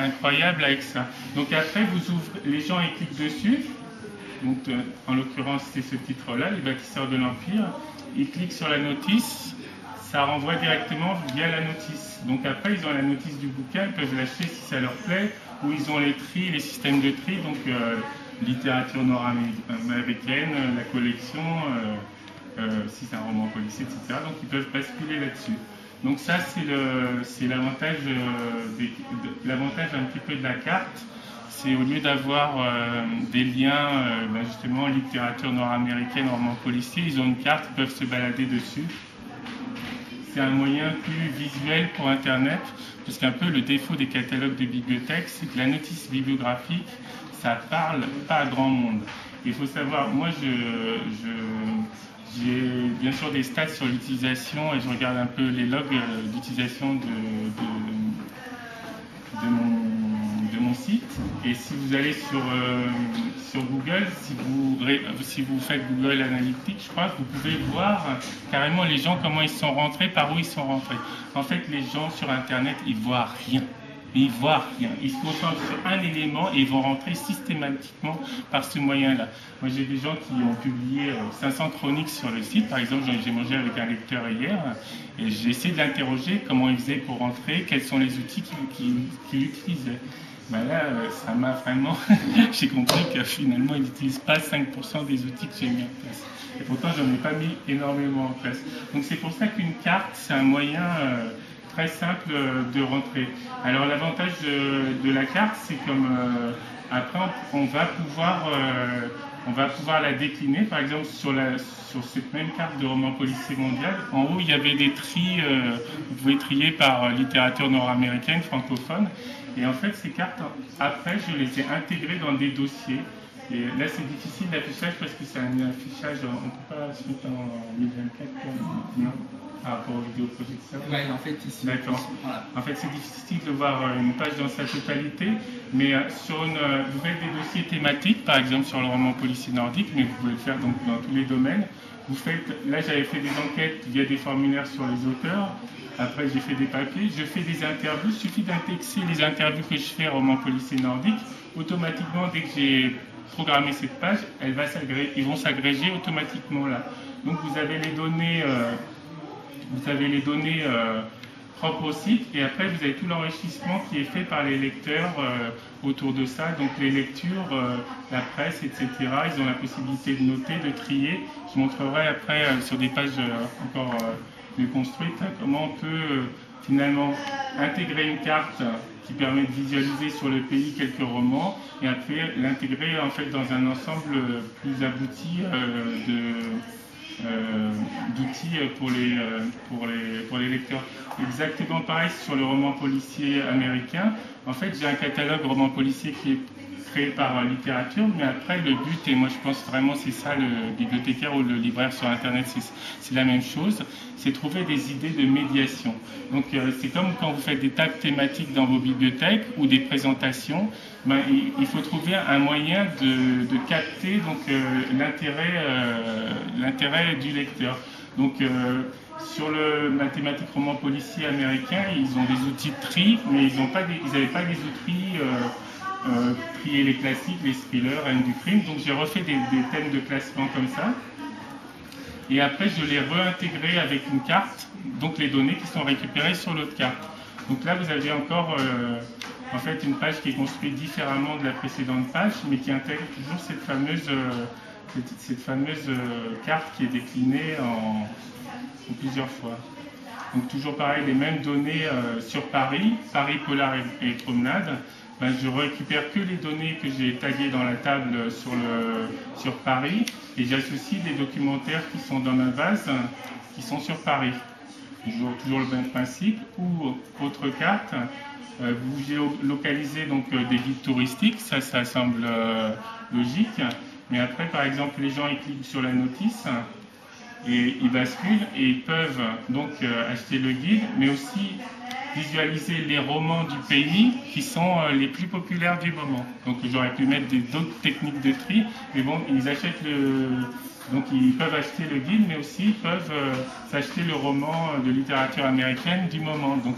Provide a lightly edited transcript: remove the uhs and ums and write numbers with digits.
incroyable avec ça. Donc après, vous ouvrez, les gens ils cliquent dessus. Donc, en l'occurrence, c'est ce titre-là, Les bâtisseurs de l'Empire. Ils cliquent sur la notice, ça renvoie directement via la notice. Donc après, ils ont la notice du bouquin, ils peuvent l'acheter si ça leur plaît, ou ils ont les tris, les systèmes de tri, donc littérature nord-américaine, la collection, si c'est un roman policier, etc. Donc ils peuvent basculer là-dessus. Donc ça, c'est l'avantage un petit peu de la carte. C'est au lieu d'avoir des liens, justement, littérature nord-américaine, roman policier, ils ont une carte, ils peuvent se balader dessus. C'est un moyen plus visuel pour Internet, parce qu'un peu le défaut des catalogues de bibliothèques, c'est que la notice bibliographique, ça parle pas à grand monde. Il faut savoir, moi j'ai bien sûr des stats sur l'utilisation et je regarde un peu les logs d'utilisation de mon site. Et si vous allez sur Google, si vous faites Google Analytics, je crois, vous pouvez voir carrément les gens, comment ils sont rentrés, par où ils sont rentrés. En fait, les gens sur Internet, ils voient rien. Ils voient rien. Ils se concentrent sur un élément et ils vont rentrer systématiquement par ce moyen-là. Moi, j'ai des gens qui ont publié 500 chroniques sur le site. Par exemple, j'ai mangé avec un lecteur hier et j'ai essayé de l'interroger comment il faisait pour rentrer, quels sont les outils qu'il utilisait. Ben là, ça m'a vraiment... j'ai compris que finalement, il n'utilise pas 5% des outils que j'ai mis en place. Et pourtant, j'en ai pas mis énormément en place. Donc c'est pour ça qu'une carte, c'est un moyen... très simple de rentrer. Alors l'avantage de la carte, c'est comme après on va pouvoir la décliner. Par exemple sur cette même carte de roman policier mondial, en haut il y avait des tris, vous pouvez trier par littérature nord-américaine, francophone. Et en fait ces cartes, après je les ai intégrées dans des dossiers. Et là, c'est difficile l'affichage parce que c'est un affichage, on ne peut pas se mettre en 1024 non, par rapport aux vidéoprojecteurs. Ouais, en fait, ici. D'accord. Voilà. En fait, c'est difficile de voir une page dans sa totalité, mais vous faites des dossiers thématiques, par exemple sur le roman policier nordique, mais vous pouvez le faire donc dans tous les domaines. Là, j'avais fait des enquêtes via des formulaires sur les auteurs. Après, j'ai fait des papiers. Je fais des interviews. Il suffit d'indexer les interviews que je fais roman policier nordique. Automatiquement, dès que j'ai programmer cette page, ils vont s'agréger automatiquement là. Donc vous avez les données, propres au site et après vous avez tout l'enrichissement qui est fait par les lecteurs autour de ça. Donc les lectures, la presse, etc. Ils ont la possibilité de noter, de trier. Je montrerai après sur des pages encore mieux construites comment on peut finalement intégrer une carte qui permet de visualiser sur le pays quelques romans et après l'intégrer en fait dans un ensemble plus abouti d'outils pour les lecteurs. Exactement pareil sur le roman policier américain. En fait, j'ai un catalogue roman policier qui est créé par littérature, mais après le but, et moi je pense vraiment c'est ça, le bibliothécaire ou le libraire sur Internet, c'est la même chose, c'est trouver des idées de médiation. Donc c'est comme quand vous faites des tables thématiques dans vos bibliothèques ou des présentations, il faut trouver un moyen de capter l'intérêt du lecteur. Donc sur la thématique roman policier américain, ils ont des outils de tri, mais ils n'avaient pas des outils trier les classiques, les thrillers, haine du crime. Donc j'ai refait des thèmes de classement comme ça. Et après je les réintégrais avec une carte, donc les données qui sont récupérées sur l'autre carte. Donc là vous avez encore en fait une page qui est construite différemment de la précédente page, mais qui intègre toujours cette fameuse carte qui est déclinée en plusieurs fois. Donc toujours pareil, les mêmes données sur Paris, Polar et Promenade. Je récupère que les données que j'ai taguées dans la table sur Paris et j'associe des documentaires qui sont dans ma base qui sont sur Paris. Toujours le même principe. Ou autre carte, vous géolocalisez donc des guides touristiques, ça semble logique. Mais après, par exemple, les gens ils cliquent sur la notice et ils basculent et ils peuvent donc acheter le guide, mais aussi visualiser les romans du pays qui sont les plus populaires du moment. Donc j'aurais pu mettre d'autres techniques de tri, mais bon, ils achètent donc ils peuvent acheter le guide, mais aussi ils peuvent s'acheter le roman de littérature américaine du moment. Donc